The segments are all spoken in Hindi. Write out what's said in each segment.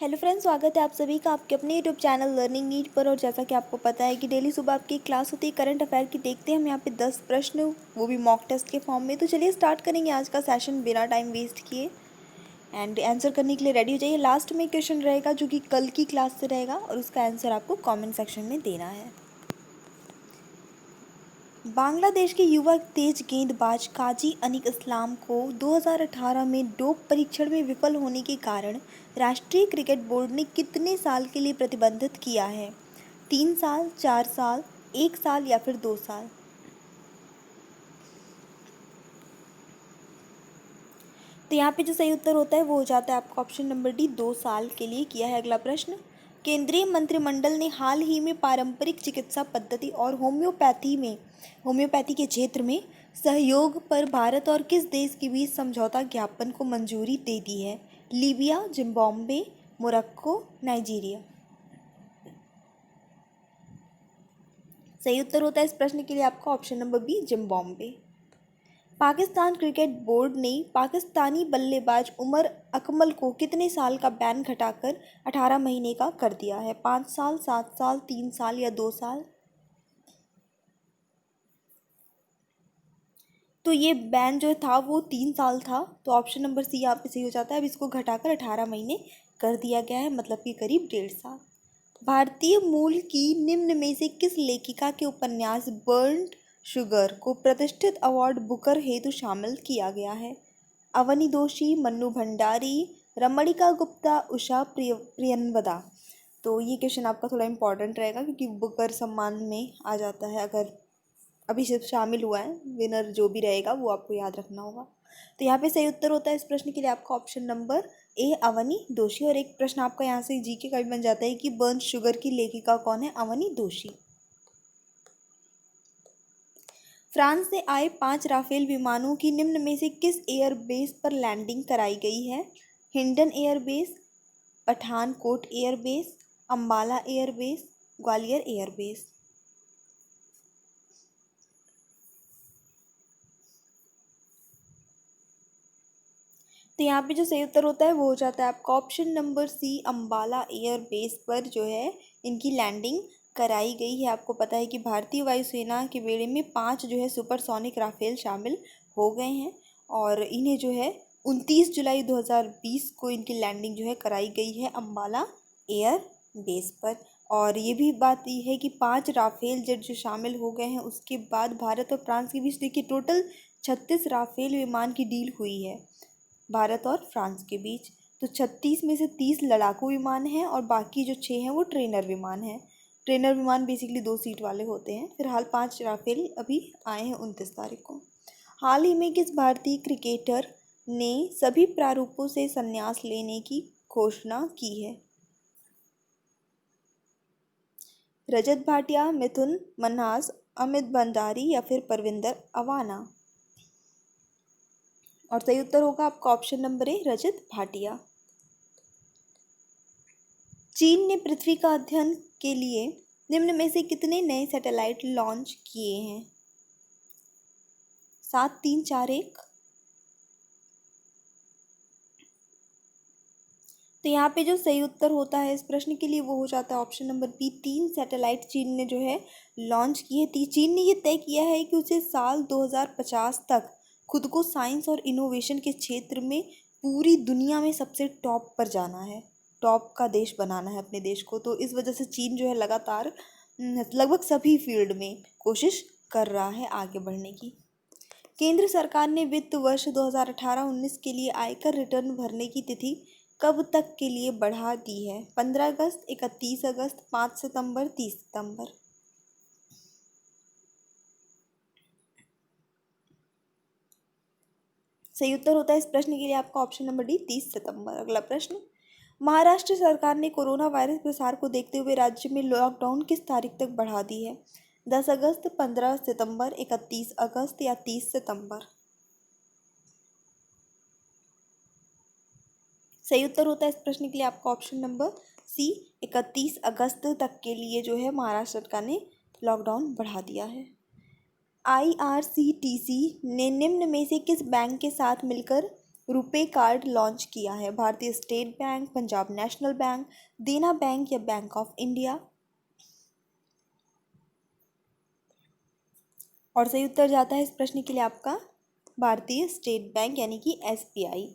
हेलो फ्रेंड्स, स्वागत है आप सभी का आपके अपने यूट्यूब चैनल लर्निंग नीट पर। और जैसा कि आपको पता है कि डेली सुबह आपकी क्लास होती है करंट अफेयर की। देखते हैं हम यहाँ पे 10 प्रश्न, वो भी मॉक टेस्ट के फॉर्म में। तो चलिए स्टार्ट करेंगे आज का सेशन बिना टाइम वेस्ट किए। एंड आंसर करने के लिए रेडी हो जाइए। लास्ट में क्वेश्चन रहेगा जो कि कल की क्लास से रहेगा और उसका आंसर आपको कॉमेंट सेक्शन में देना है। बांग्लादेश के युवा तेज गेंदबाज काजी अनिक इस्लाम को 2018 में डोप परीक्षण में विफल होने के कारण राष्ट्रीय क्रिकेट बोर्ड ने कितने साल के लिए प्रतिबंधित किया है? 3 साल, 4 साल, 1 साल या फिर 2 साल? तो यहाँ पे जो सही उत्तर होता है वो हो जाता है आपका ऑप्शन नंबर डी, 2 साल के लिए किया है। अगला प्रश्न, केंद्रीय मंत्रिमंडल ने हाल ही में पारंपरिक चिकित्सा पद्धति और होम्योपैथी के क्षेत्र में सहयोग पर भारत और किस देश के बीच समझौता ज्ञापन को मंजूरी दे दी है? Libya, Zimbabwe, Morocco, Nigeria? सही उत्तर होता है इस प्रश्न के लिए आपका option number B, Zimbabwe. Pakistan cricket board ने पाकिस्तानी बल्लेबाज उमर अकमल को कितने साल का बैन घटाकर 18 महीने का कर दिया है? 5 साल, 7 साल, 3 साल या 2 साल? तो ये बैन जो था वो 3 साल था, तो ऑप्शन नंबर सी यहाँ पे सही हो जाता है। अब इसको घटाकर 18 महीने कर दिया गया है, मतलब कि करीब 1.5 साल। भारतीय मूल की निम्न में से किस लेखिका के उपन्यास बर्न्ड शुगर को प्रतिष्ठित अवार्ड बुकर हेतु शामिल किया गया है? अवनी जोशी, मन्नू भंडारी, रमणिका गुप्ता, उषा प्रियनवदा? तो ये क्वेश्चन आपका थोड़ा इंपॉर्टेंट रहेगा क्योंकि बुकर सम्मान में आ जाता है। अगर अभी सिर्फ शामिल हुआ है, विनर जो भी रहेगा वो आपको याद रखना होगा। तो यहाँ पे सही उत्तर होता है इस प्रश्न के लिए आपका option number A, Avani Joshi. और एक प्रश्न आपका यहाँ से जीके का भी बन जाता है कि बर्न शुगर की लेखिका कौन है? अवनी जोशी। फ्रांस से आए 5 राफेल विमानों की निम्न में से किस एयरबेस पर लैंडिंग कराई गई है? Hindon airbase, Pathankot airbase, Ambala airbase, Gwalior airbase? तो यहाँ पे जो सही उत्तर होता है वो हो जाता है आपका option number C, Ambala airbase पर जो है इनकी लैंडिंग कराई गई है। आपको पता है कि भारतीय वायुसेना के बेड़े में 5 जो है सुपरसोनिक राफेल शामिल हो गए हैं और इन्हें जो है 29 जुलाई 2020 को इनकी लैंडिंग जो है कराई गई है अंबाला एयर बेस पर। और ये भी बात ये है कि 5 राफेल जेट जो शामिल हो गए हैं, उसके बाद भारत और फ्रांस के बीच देखिए टोटल 36 राफेल विमान की डील हुई है भारत और फ्रांस के बीच। तो 36 में से 30 लड़ाकू विमान हैं और बाकी जो 6 हैं वो ट्रेनर विमान हैं। ट्रेनर विमान बेसिकली 2 सीट वाले होते हैं। फिलहाल 5 राफेल अभी आए हैं 29 तारीख को। हाल ही में किस भारतीय क्रिकेटर ने सभी प्रारूपों से संन्यास लेने की घोषणा की है? रजत भाटिया, मिथुन मन्हास, अमित भंडारी या फिर परविंदर अवाना? और सही उत्तर होगा आपका ऑप्शन नंबर ए, रजत भाटिया। चीन ने पृथ्वी का अध्ययन के लिए निम्न में से कितने नए सैटेलाइट लॉन्च किए हैं? 7, 3, 4, 1? तो यहाँ पे जो सही उत्तर होता है इस प्रश्न के लिए वो हो जाता है ऑप्शन नंबर बी, 3 सैटेलाइट चीन ने जो है लॉन्च किए थी। चीन ने ये तय किया है कि उसे साल 2050 तक खुद को साइंस और इनोवेशन के क्षेत्र में पूरी दुनिया में सबसे टॉप पर जाना है, टॉप का देश बनाना है अपने देश को। तो इस वजह से चीन जो है लगातार लगभग सभी फील्ड में कोशिश कर रहा है आगे बढ़ने की। केंद्र सरकार ने वित्त वर्ष 2018-19 के लिए आयकर रिटर्न भरने की तिथि कब तक के लिए बढ़ा दी है? 15 अगस्त, 31 अगस्त, 5 सितंबर, 30 सितंबर? सही उत्तर होता है इस प्रश्न के लिए आपका ऑप्शन नंबर डी, 30 सितंबर। अगला प्रश्न, महाराष्ट्र सरकार ने कोरोना वायरस प्रसार को देखते हुए राज्य में लॉकडाउन किस तारीख तक बढ़ा दी है? 10 अगस्त, 15 सितंबर, 31 अगस्त या 30 सितंबर? सही उत्तर होता है इस प्रश्न के लिए आपका ऑप्शन नंबर सी, 31 अगस्त तक के लिए जो है महाराष्ट्र सरकार ने लॉकडाउन बढ़ा दिया है। आईआरसीटीसी ने निम्न में से किस बैंक के साथ मिलकर रुपे कार्ड लॉन्च किया है? भारतीय state bank, Punjab national bank, देना बैंक या बैंक ऑफ इंडिया? और सही उत्तर जाता है इस प्रश्न के लिए आपका भारतीय स्टेट बैंक यानी कि SBI।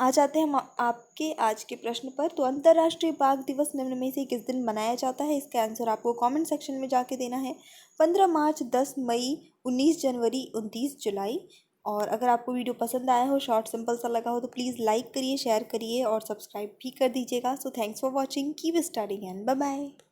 आ जाते हैं हम आपके आज के प्रश्न पर। तो अंतर्राष्ट्रीय बाघ दिवस निम्न में से किस दिन मनाया जाता है? इसका आंसर आपको कमेंट सेक्शन में जाके देना है। 15 मार्च, 10 मई, 19 जनवरी, 29 जुलाई। और अगर आपको वीडियो पसंद आया हो, शॉर्ट सिंपल सा लगा हो, तो प्लीज़ लाइक करिए, शेयर करिए और सब्सक्राइब भी कर दीजिएगा। So thanks for watching, keep studying and bye bye.